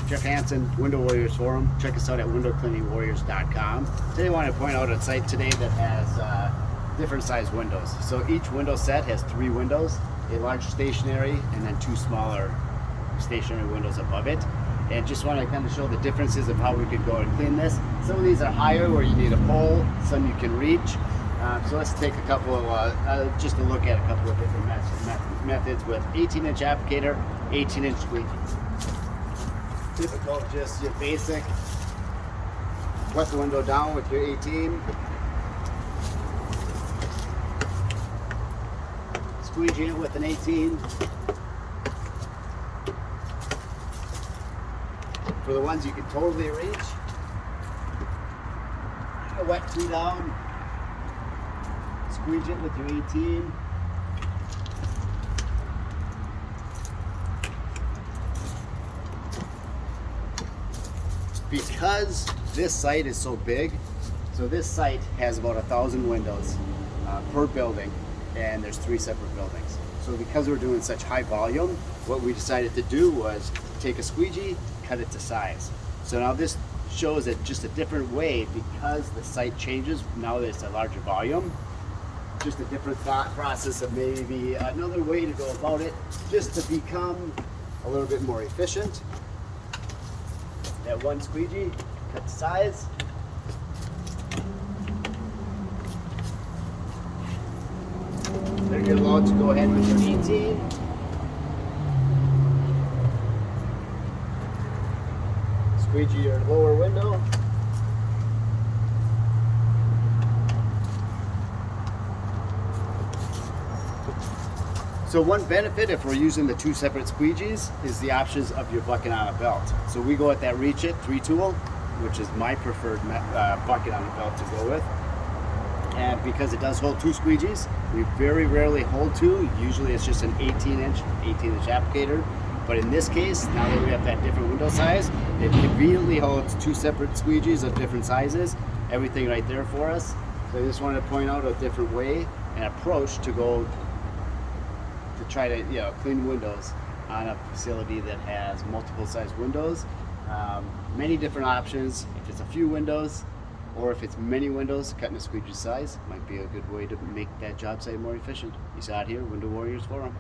Jeff Hansen, Window Warriors Forum. Check us out at windowcleaningwarriors.com. Today I want to point out a site today that has different size windows. So each window set has 3 windows, a large stationary and then 2 smaller stationary windows above it. And just want to kind of show the differences of how we could go and clean this. Some of these are higher where you need a pole, some you can reach. So let's take a couple of, just to look at a couple of different methods with 18-inch applicator, 18-inch squeegee. Typical, just your basic, wet the window down with your 18. Squeegee it with an 18. For the ones you can totally reach, a wet 2 down. Squeegee it with your 18. Because this site is so big, so this site has about 1,000 windows per building, and there's 3 separate buildings. So because we're doing such high volume, what we decided to do was take a squeegee, cut it to size. So now this shows it just a different way because the site changes. Now that it's a larger volume, just a different thought process of maybe another way to go about it, just to become a little bit more efficient. That one squeegee, cut to size. Then you're allowed to go ahead with your 18. Squeegee your lower window. So one benefit if we're using the 2 separate squeegees is the options of your bucket on a belt. So we go at that Reach It 3 tool, which is my preferred bucket on a belt to go with. And because it does hold 2 squeegees, we very rarely hold 2. Usually it's just an 18-inch applicator. But in this case, now that we have that different window size, it conveniently holds 2 separate squeegees of different sizes. Everything right there for us. So I just wanted to point out a different way and approach to go to try to clean windows on a facility that has multiple size windows. Many different options. If it's a few windows or if it's many windows, cutting a squeegee size might be a good way to make that job site more efficient. You saw it here, Window Warriors Forum.